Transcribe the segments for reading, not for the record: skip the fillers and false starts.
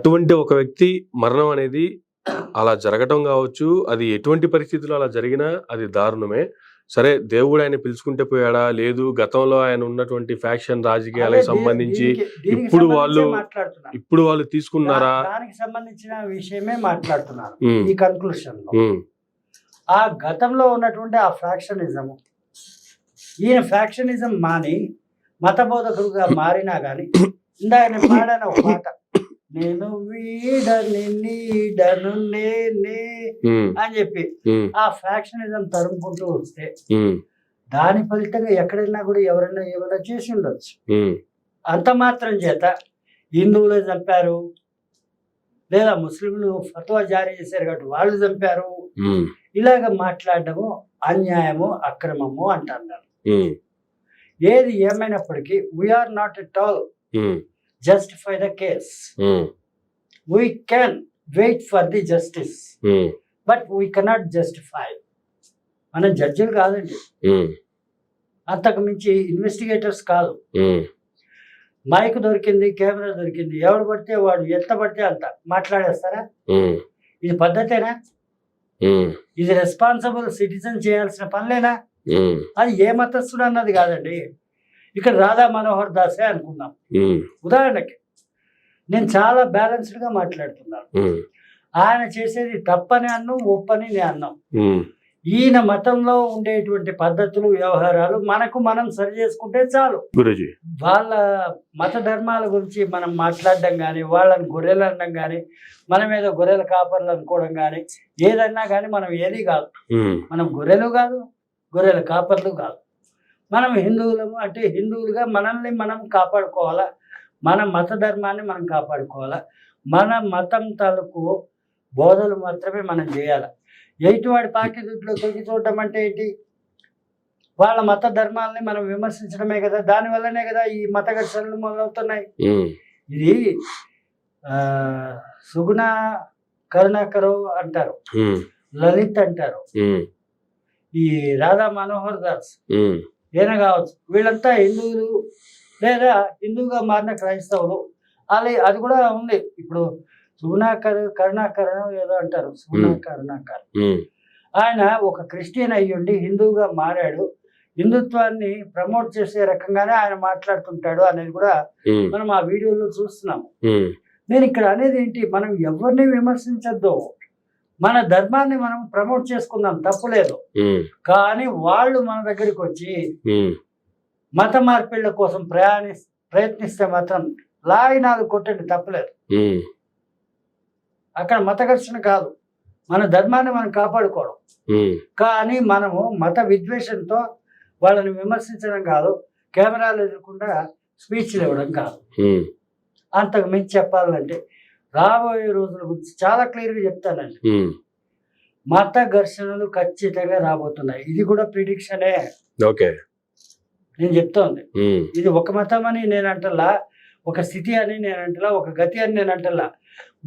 అటువంటి ఒక వ్యక్తి మరణం అనేది అలా జరగటం కావచ్చు, అది ఎటువంటి పరిస్థితుల్లో అలా జరిగినా అది దారుణమే. సరే, దేవుడు ఆయన పిలుచుకుంటే పోయాడా? లేదు, గతంలో ఆయన ఉన్నటువంటి ఫ్యాక్షన్ రాజకీయాలకు సంబంధించి ఇప్పుడు వాళ్ళు తీసుకున్నారా? దానికి సంబంధించిన విషయమే మాట్లాడుతున్నారు ఈ కన్క్లూషన్ లో. ఆ గతంలో ఉన్నటువంటి ఆ ఫ్యాక్షనిజం, ఈయన ఫ్యాక్షనిజం మాని మతబోధకుడుగా మారినా గాని, ఇందాక నేను పాడాను ఒక పాట, నేను వీడని నీడను నేనే అని చెప్పి ఆ ఫ్యాక్షనిజం తరుముకుంటూ వస్తే దాని ఫలితంగా ఎక్కడైనా కూడా ఎవరైనా ఏమైనా చేసి ఉండొచ్చు. అంత మాత్రం చేత హిందువులు చంపారు, లేదా ముస్లింలు ఫత్వా జారీ చేశారు కాబట్టి వాళ్ళు చంపారు, ఇలాగ మాట్లాడటము అన్యాయము, అక్రమము అంటున్నారు. ఏది ఏమైనప్పటికీ వీఆర్ నాట్ not at justify the case. We can wait for the justice, but we cannot justify. మనం జడ్జిలు కాదండి, అంతకు మించి ఇన్వెస్టిగేటర్స్ కాదు. మైక్ దొరికింది, కెమెరా దొరికింది, ఎవడు పడితే వాడు ఎంత పడితే అంత మాట్లాడేస్తారా? ఇది పద్ధతేనా? ఇది రెస్పాన్సిబుల్ సిటిజన్ చేయాల్సిన పనులేనా? అది ఏ మతస్థుడు అన్నది కాదండి. ఇక్కడ రాధా మనోహర్ దాసే అనుకుందాం ఉదాహరణకి, నేను చాలా బ్యాలెన్స్డ్ గా మాట్లాడుతున్నాను. ఆయన చేసేది తప్పని అన్నం, ఒప్పని నేను అన్నాం. ఈయన మతంలో ఉండేటువంటి పద్ధతులు, వ్యవహారాలు మనకు మనం సరి చేసుకుంటే చాలు. వాళ్ళ మత ధర్మాల గురించి మనం మాట్లాడడం కానీ, వాళ్ళని గొర్రెలు అనడం కానీ, మన మీద గొర్రెల కాపర్లు అనుకోవడం కానీ, ఏదన్నా కానీ మనం ఏది కాదు. మనం గొర్రెలు కాదు, గొర్రెల కాపర్లు కాదు. మనం హిందువులము అంటే హిందువులుగా మనల్ని మనం కాపాడుకోవాలా, మన మత ధర్మాన్ని మనం కాపాడుకోవాలా, మన మతం తాలూకు బోధలు మాత్రమే మనం చేయాలి. ఎయిటివాడి పాకిట్లో తొగి చూడటం అంటే ఏంటి? వాళ్ళ మత ధర్మాలని మనం విమర్శించడమే కదా. దానివల్లనే కదా ఈ మత ఘర్షణలు మొదలవుతున్నాయి. ఇది సుగుణ కరుణాకరు అంటారు, లలిత్ అంటారు, ఈ రాధా మనోహర్ దాస్ ఏనా కావచ్చు, వీళ్ళంతా హిందువులు లేదా హిందువుగా మారిన క్రైస్తవులు. అది కూడా ఉంది. ఇప్పుడు కరుణాకరణ ఏదో అంటారు, కరుణాకర్, ఆయన ఒక క్రిస్టియన్ అయ్యుండి హిందువుగా మారాడు. హిందుత్వాన్ని ప్రమోట్ చేసే రకంగానే ఆయన మాట్లాడుతుంటాడు అనేది కూడా మనం ఆ వీడియోలో చూస్తున్నాము. నేను ఇక్కడ అనేది ఏంటి, మనం ఎవరిని విమర్శించద్దు, మన ధర్మాన్ని మనం ప్రమోట్ చేసుకుందాం, తప్పులేదు. కానీ వాళ్ళు మన దగ్గరికి వచ్చి మత మార్పిళ్ల కోసం ప్రయత్నిస్తే మాత్రం లాగినాలు కొట్టండి, తప్పులేదు. అక్కడ మత ఘర్షణ కాదు, మన ధర్మాన్ని మనం కాపాడుకోవడం. కానీ మనము మత విద్వేషంతో వాళ్ళని విమర్శించడం కాదు, కెమెరాలు ఎదురకుండా స్పీచ్లు ఇవ్వడం కాదు. అంతకు మించి చెప్పాలంటే రాబోయే రోజుల గురించి చాలా క్లియర్గా చెప్తానండి. మత ఘర్షణలు ఖచ్చితంగా రాబోతున్నాయి. ఇది కూడా ప్రిడిక్షనే. నేను చెప్తోంది, ఇది ఒక మతం అని నేను అంటలా, ఒక స్థితి అని నేను అంటలా, ఒక గతి అని నేను అంటలా.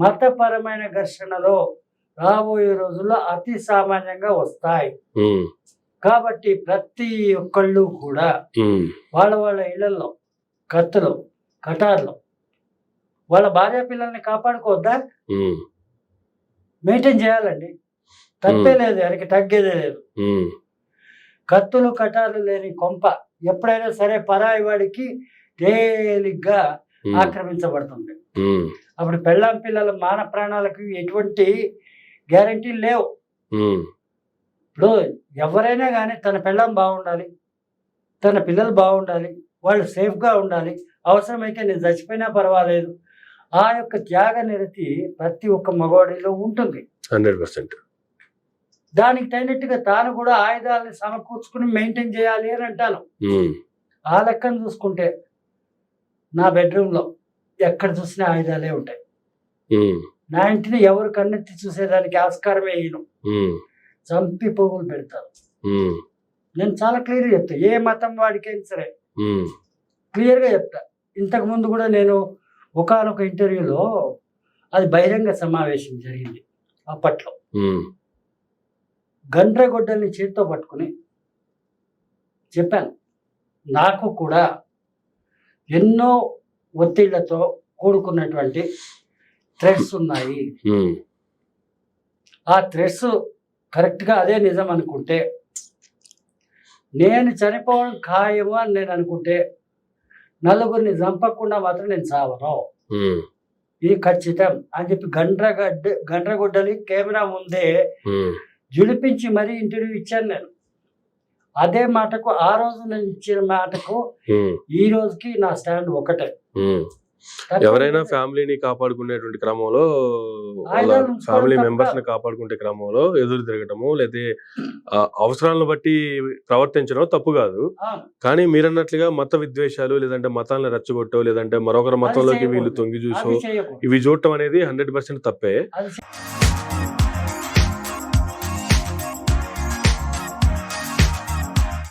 మతపరమైన ఘర్షణలో రాబోయే రోజుల్లో అతి సామాన్యంగా వస్తాయి. కాబట్టి ప్రతి ఒక్కళ్ళు కూడా వాళ్ళ వాళ్ళ ఇళ్లలో కత్తులు, కటార్లు, వాళ్ళ భార్య పిల్లల్ని కాపాడుకోవద్దా? మెయింటైన్ చేయాలండి, తప్పే లేదు, ఆయనకి తగ్గేదే లేదు. కత్తులు కటార్లు లేని కొంప ఎప్పుడైనా సరే పరాయి వాడికి తేలిగ్గా ఆక్రమించబడుతుంది. అప్పుడు పెళ్ళాం పిల్లల మాన ప్రాణాలకు ఎటువంటి గ్యారంటీలు లేవు. ఇప్పుడు ఎవరైనా కానీ తన పెళ్ళాం బాగుండాలి, తన పిల్లలు బాగుండాలి, వాళ్ళు సేఫ్గా ఉండాలి, అవసరమైతే నేను చచ్చిపోయినా పర్వాలేదు. ఆ యొక్క త్యాగ నిరతి ప్రతి ఒక్క మగవాడిలో ఉంటుంది 100%. దానికి తగినట్టుగా తాను కూడా ఆయుధాలని సమకూర్చుకుని మెయింటైన్ చేయాలి అని అంటాను. ఆ లెక్కను చూసుకుంటే నా బెడ్రూమ్లో ఎక్కడ చూసినా ఆయుధాలే ఉంటాయి. నా ఇంటిని ఎవరు కన్నెత్తి చూసేదానికి ఆస్కారమే వేయను, చంపి పోగులు పెడతారు. నేను చాలా క్లియర్గా చెప్తా, ఏ మతం వాడికైనా సరే క్లియర్గా చెప్తా. ఇంతకు ముందు కూడా నేను ఒకానొక ఇంటర్వ్యూలో, అది బహిరంగ సమావేశం జరిగింది అప్పట్లో, గండ్రగొడ్డల్ని చేతితో పట్టుకుని చెప్పాను, నాకు కూడా ఎన్నో ఒత్తిళ్లతో కూడుకున్నటువంటి థ్రెడ్స్ ఉన్నాయి. ఆ థ్రెడ్స్ కరెక్ట్గా అదే నిజం అనుకుంటే, నేను చనిపోవడం ఖాయము అని నేను అనుకుంటే, నలుగురిని చంపకుండా మాత్రం నేను చావను, ఇది ఖచ్చితం అని చెప్పి గండ్రగొడ్డలి కెమెరా ముందే జులిపించి మరీ ఇంటర్వ్యూ ఇచ్చాను నేను. అదే మాటకు ఆ రోజు నేను ఇచ్చిన మాటకు ఈ రోజుకి నా స్టాండ్ ఒకటే. ఎవరైనా ఫ్యామిలీని కాపాడుకునేటువంటి క్రమంలో, వాళ్ళ ఫ్యామిలీ మెంబర్స్ ని కాపాడుకునే క్రమంలో ఎదురు తిరగటము లేదా అవసరాలను బట్టి ప్రవర్తించడం తప్పు కాదు. కానీ మీరన్నట్లుగా మత విద్వేషాలు లేదంటే మతాలను రెచ్చగొట్టో లేదంటే మరొకరి మతంలోకి వీళ్ళు తొంగి చూసో ఇవి చూడటం అనేది 100% తప్పే.